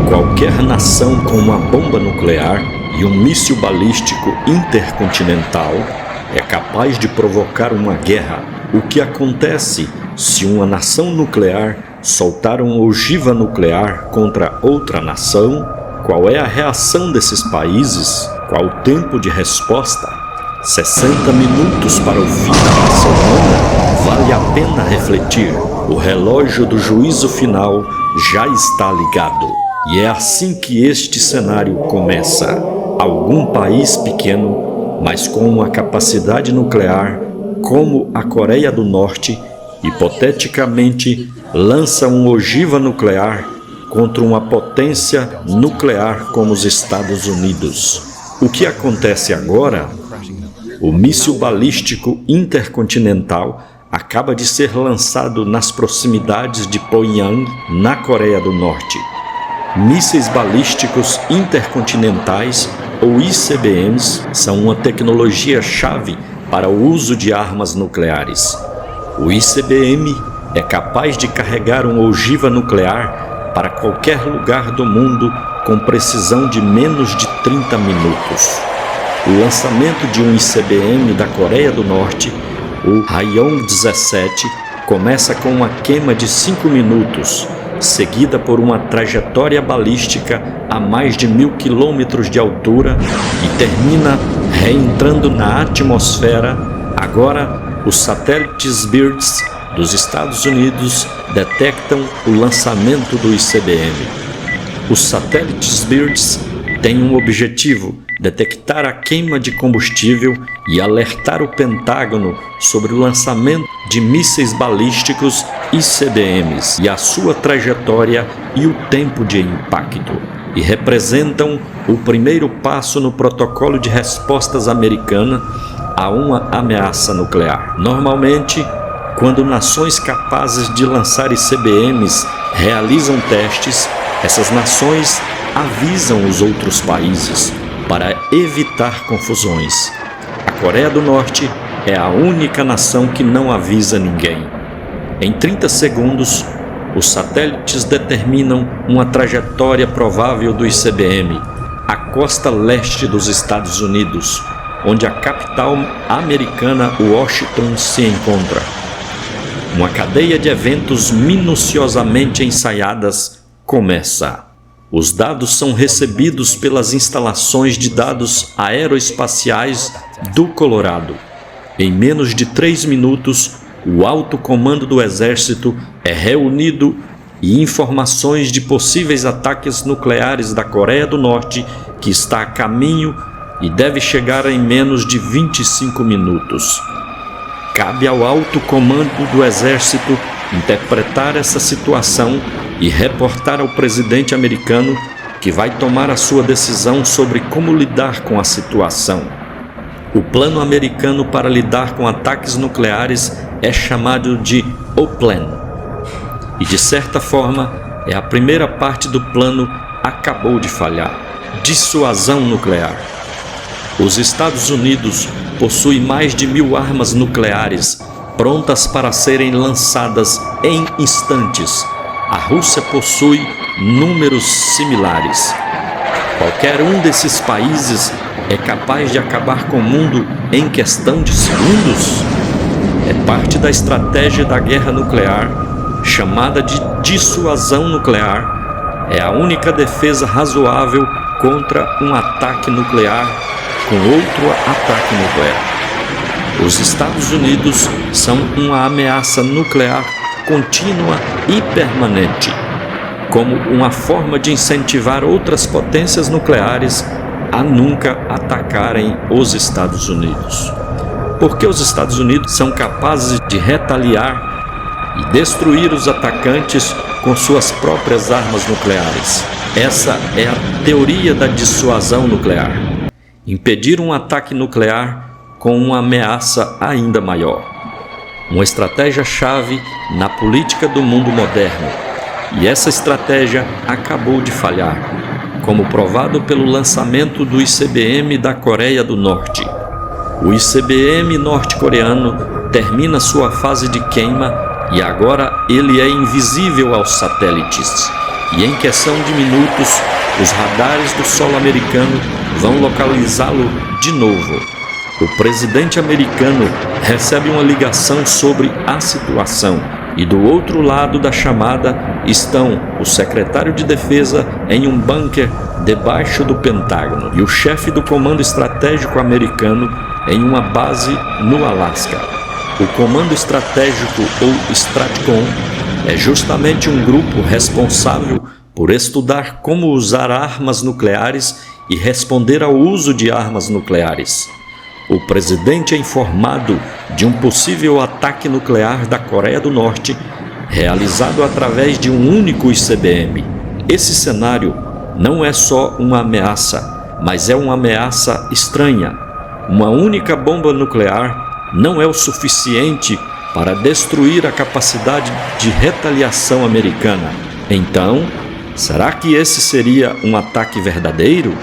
Qualquer nação com uma bomba nuclear e um míssil balístico intercontinental é capaz de provocar uma guerra. O que acontece se uma nação nuclear soltar uma ogiva nuclear contra outra nação? Qual é a reação desses países? Qual o tempo de resposta? 60 minutos para o fim da raça humana? Vale a pena refletir. O relógio do juízo final já está ligado. E é assim que este cenário começa. Algum país pequeno, mas com uma capacidade nuclear, como a Coreia do Norte, hipoteticamente lança uma ogiva nuclear contra uma potência nuclear como os Estados Unidos. O que acontece agora? O míssil balístico intercontinental acaba de ser lançado nas proximidades de Pyongyang, na Coreia do Norte. Mísseis balísticos intercontinentais, ou ICBMs, são uma tecnologia-chave para o uso de armas nucleares. O ICBM é capaz de carregar uma ogiva nuclear para qualquer lugar do mundo com precisão de menos de 30 minutos. O lançamento de um ICBM da Coreia do Norte, o Haeong-17, começa com uma queima de 5 minutos, seguida por uma trajetória balística a mais de 1.000 quilômetros de altura e termina reentrando na atmosfera. Agora, os satélites BIRDS dos Estados Unidos detectam o lançamento do ICBM. Os satélites BIRDS têm um objetivo: detectar a queima de combustível e alertar o Pentágono sobre o lançamento de mísseis balísticos ICBMs e a sua trajetória e o tempo de impacto, e representam o primeiro passo no protocolo de respostas americana a uma ameaça nuclear. Normalmente, quando nações capazes de lançar ICBMs realizam testes, essas nações avisam os outros países para evitar confusões. A Coreia do Norte é a única nação que não avisa ninguém. Em 30 segundos, os satélites determinam uma trajetória provável do ICBM, a costa leste dos Estados Unidos, onde a capital americana Washington se encontra. Uma cadeia de eventos minuciosamente ensaiadas começa. Os dados são recebidos pelas instalações de dados aeroespaciais do Colorado. Em menos de 3 minutos, o alto comando do Exército é reunido e informações de possíveis ataques nucleares da Coreia do Norte, que está a caminho e deve chegar em menos de 25 minutos. Cabe ao alto comando do Exército interpretar essa situação e reportar ao presidente americano, que vai tomar a sua decisão sobre como lidar com a situação. O plano americano para lidar com ataques nucleares é chamado de O-Plan. E de certa forma, a primeira parte do plano acabou de falhar. Dissuasão nuclear. Os Estados Unidos possuem mais de 1.000 armas nucleares prontas para serem lançadas em instantes. A Rússia possui números similares. Qualquer um desses países é capaz de acabar com o mundo em questão de segundos. É parte da estratégia da guerra nuclear, chamada de dissuasão nuclear. É a única defesa razoável contra um ataque nuclear com outro ataque nuclear. Os Estados Unidos são uma ameaça nuclear contínua e permanente, como uma forma de incentivar outras potências nucleares a nunca atacarem os Estados Unidos. Porque os Estados Unidos são capazes de retaliar e destruir os atacantes com suas próprias armas nucleares. Essa é a teoria da dissuasão nuclear. Impedir um ataque nuclear com uma ameaça ainda maior. Uma estratégia-chave na política do mundo moderno. E essa estratégia acabou de falhar. como provado pelo lançamento do ICBM da Coreia do Norte. O ICBM norte-coreano termina sua fase de queima e agora ele é invisível aos satélites. E em questão de minutos, os radares do solo americano vão localizá-lo de novo. O presidente americano recebe uma ligação sobre a situação e do outro lado da chamada estão o secretário de Defesa em um bunker debaixo do Pentágono e o chefe do Comando Estratégico americano em uma base no Alasca. O Comando Estratégico, ou Stratcom, é justamente um grupo responsável por estudar como usar armas nucleares e responder ao uso de armas nucleares. O presidente é informado de um possível ataque nuclear da Coreia do Norte, realizado através de um único ICBM. Esse cenário não é só uma ameaça, mas é uma ameaça estranha. Uma única bomba nuclear não é o suficiente para destruir a capacidade de retaliação americana. Então, será que esse seria um ataque verdadeiro?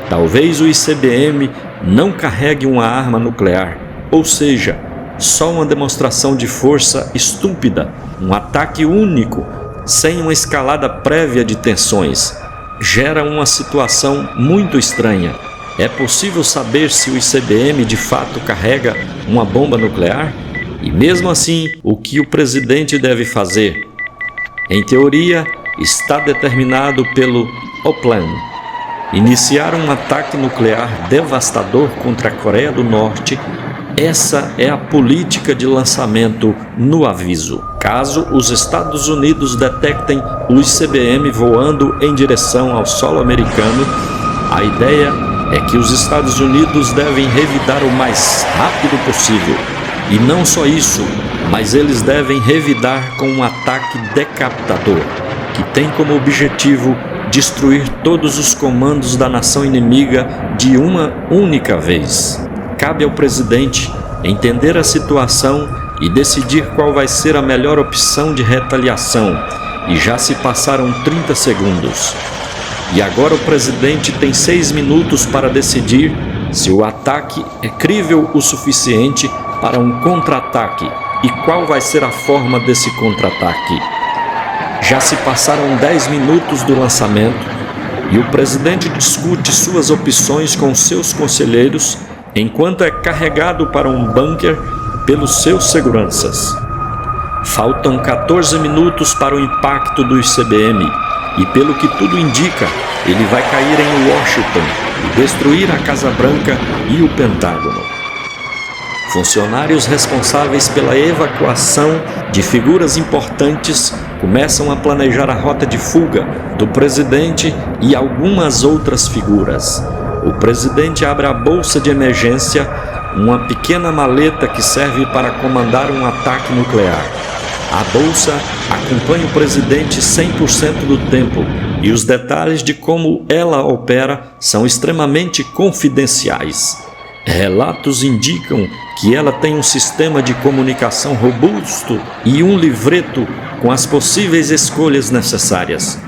Talvez o ICBM não carregue uma arma nuclear, ou seja, só uma demonstração de força estúpida, um ataque único, sem uma escalada prévia de tensões. Gera uma situação muito estranha. É possível saber se o ICBM de fato carrega uma bomba nuclear? E mesmo assim, o que o presidente deve fazer? Em teoria, está determinado pelo OPLAN. Iniciar um ataque nuclear devastador contra a Coreia do Norte. Essa é a política de lançamento no aviso. Caso os Estados Unidos detectem o ICBM voando em direção ao solo americano, a ideia é que os Estados Unidos devem revidar o mais rápido possível. E não só isso, mas eles devem revidar com um ataque decapitador, que tem como objetivo destruir todos os comandos da nação inimiga de uma única vez. Cabe ao presidente entender a situação e decidir qual vai ser a melhor opção de retaliação. E já se passaram 30 segundos. E agora o presidente tem 6 minutos para decidir se o ataque é crível o suficiente para um contra-ataque e qual vai ser a forma desse contra-ataque. Já se passaram 10 minutos do lançamento e o presidente discute suas opções com seus conselheiros enquanto é carregado para um bunker pelos seus seguranças. Faltam 14 minutos para o impacto do ICBM e, pelo que tudo indica, ele vai cair em Washington e destruir a Casa Branca e o Pentágono. Funcionários responsáveis pela evacuação de figuras importantes começam a planejar a rota de fuga do presidente e algumas outras figuras. O presidente abre a bolsa de emergência, uma pequena maleta que serve para comandar um ataque nuclear. A bolsa acompanha o presidente 100% do tempo e os detalhes de como ela opera são extremamente confidenciais. Relatos indicam que ela tem um sistema de comunicação robusto e um livreto com as possíveis escolhas necessárias.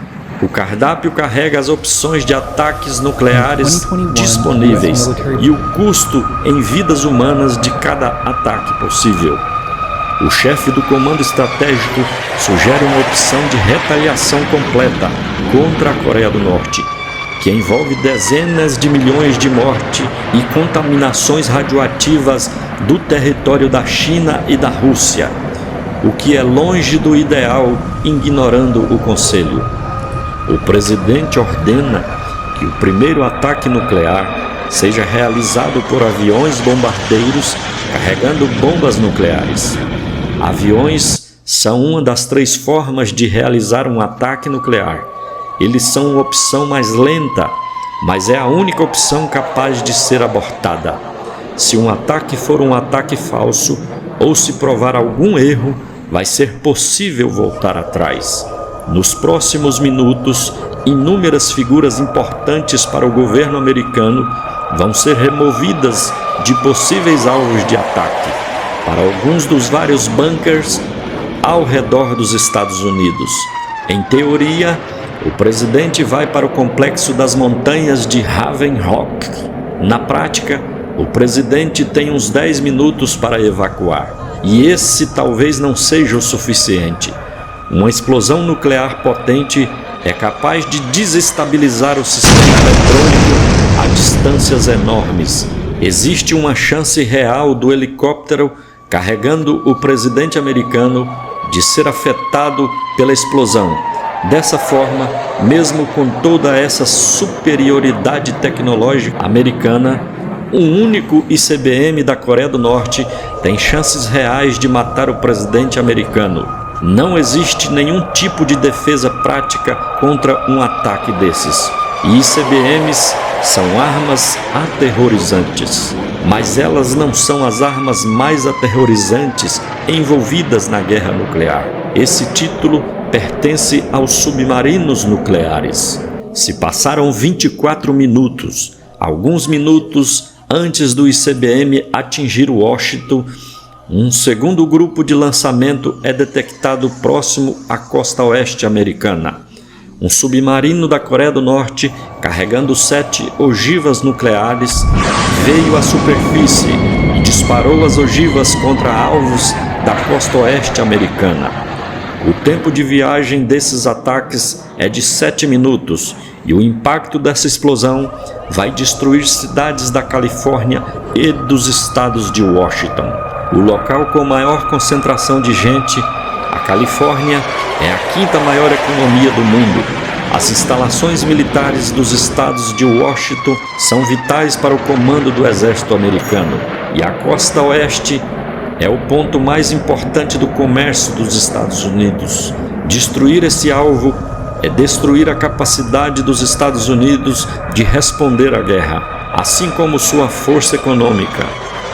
O cardápio carrega as opções de ataques nucleares disponíveis e o custo em vidas humanas de cada ataque possível. O chefe do Comando Estratégico sugere uma opção de retaliação completa contra a Coreia do Norte, que envolve dezenas de milhões de mortes e contaminações radioativas do território da China e da Rússia, o que é longe do ideal, ignorando o Conselho. O presidente ordena que o primeiro ataque nuclear seja realizado por aviões bombardeiros carregando bombas nucleares. Aviões são uma das 3 formas de realizar um ataque nuclear. Eles são uma opção mais lenta, mas é a única opção capaz de ser abortada. Se um ataque for um ataque falso, ou se provar algum erro, vai ser possível voltar atrás. Nos próximos minutos, inúmeras figuras importantes para o governo americano vão ser removidas de possíveis alvos de ataque para alguns dos vários bunkers ao redor dos Estados Unidos. Em teoria, O presidente vai para o complexo das montanhas de Ravenhoek. Na prática, o presidente tem uns 10 minutos para evacuar. E esse talvez não seja o suficiente. Uma explosão nuclear potente é capaz de desestabilizar o sistema eletrônico a distâncias enormes. Existe uma chance real do helicóptero carregando o presidente americano de ser afetado pela explosão. Dessa forma, mesmo com toda essa superioridade tecnológica americana, um único ICBM da Coreia do Norte tem chances reais de matar o presidente americano. Não existe nenhum tipo de defesa prática contra um ataque desses. E ICBMs são armas aterrorizantes. Mas elas não são as armas mais aterrorizantes envolvidas na guerra nuclear. Esse título pertence aos submarinos nucleares. Se passaram 24 minutos, alguns minutos antes do ICBM atingir Washington, um segundo grupo de lançamento é detectado próximo à costa oeste americana. Um submarino da Coreia do Norte, carregando 7 ogivas nucleares, veio à superfície e disparou as ogivas contra alvos da costa oeste americana. O tempo de viagem desses ataques é de 7 minutos e o impacto dessa explosão vai destruir cidades da Califórnia e dos estados de Washington. O local com maior concentração de gente, a Califórnia, é a 5ª maior economia do mundo. As instalações militares dos estados de Washington são vitais para o comando do exército americano. E a costa oeste é o ponto mais importante do comércio dos Estados Unidos. Destruir esse alvo é destruir a capacidade dos Estados Unidos de responder à guerra, assim como sua força econômica.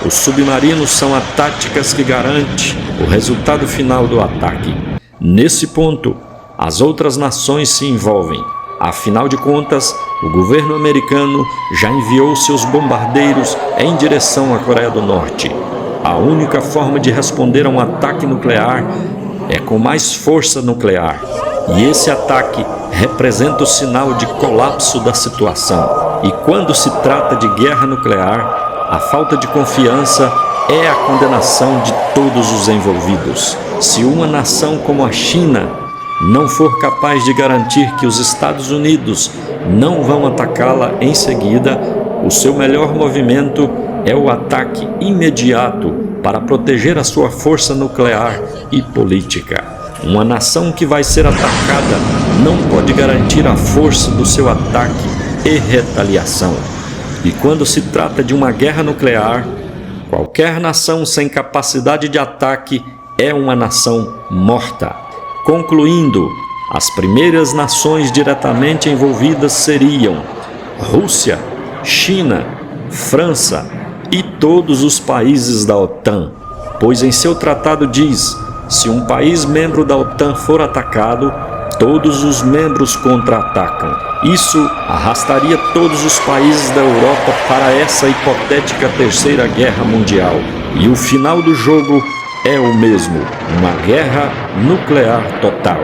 Os submarinos são a tática que garante o resultado final do ataque. Nesse ponto, as outras nações se envolvem. Afinal de contas, o governo americano já enviou seus bombardeiros em direção à Coreia do Norte. A única forma de responder a um ataque nuclear é com mais força nuclear. E esse ataque representa o sinal de colapso da situação. E quando se trata de guerra nuclear, a falta de confiança é a condenação de todos os envolvidos. Se uma nação como a China não for capaz de garantir que os Estados Unidos não vão atacá-la em seguida, o seu melhor movimento é o ataque imediato para proteger a sua força nuclear e política. Uma nação que vai ser atacada não pode garantir a força do seu ataque e retaliação. E quando se trata de uma guerra nuclear, qualquer nação sem capacidade de ataque é uma nação morta. Concluindo, as primeiras nações diretamente envolvidas seriam Rússia, China, França e todos os países da OTAN, pois em seu tratado diz: se um país membro da OTAN for atacado, todos os membros contra-atacam. Isso arrastaria todos os países da Europa para essa hipotética Terceira Guerra Mundial. E o final do jogo é o mesmo: uma guerra nuclear total.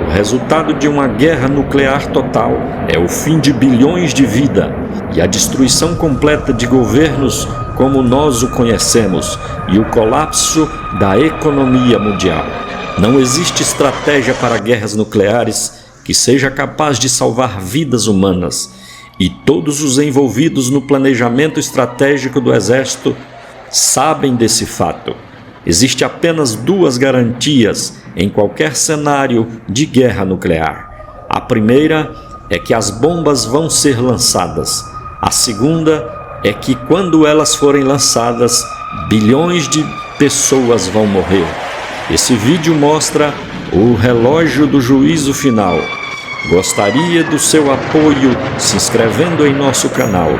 O resultado de uma guerra nuclear total é o fim de bilhões de vidas e a destruição completa de governos como nós o conhecemos e o colapso da economia mundial. Não existe estratégia para guerras nucleares que seja capaz de salvar vidas humanas, e todos os envolvidos no planejamento estratégico do Exército sabem desse fato. Existe apenas 2 garantias em qualquer cenário de guerra nuclear. A primeira é que as bombas vão ser lançadas. A segunda é que quando elas forem lançadas, bilhões de pessoas vão morrer. Esse vídeo mostra o relógio do juízo final. Gostaria do seu apoio se inscrevendo em nosso canal.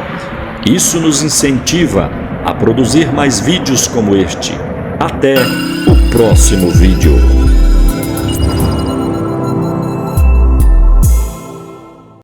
Isso nos incentiva a produzir mais vídeos como este. Até o próximo vídeo.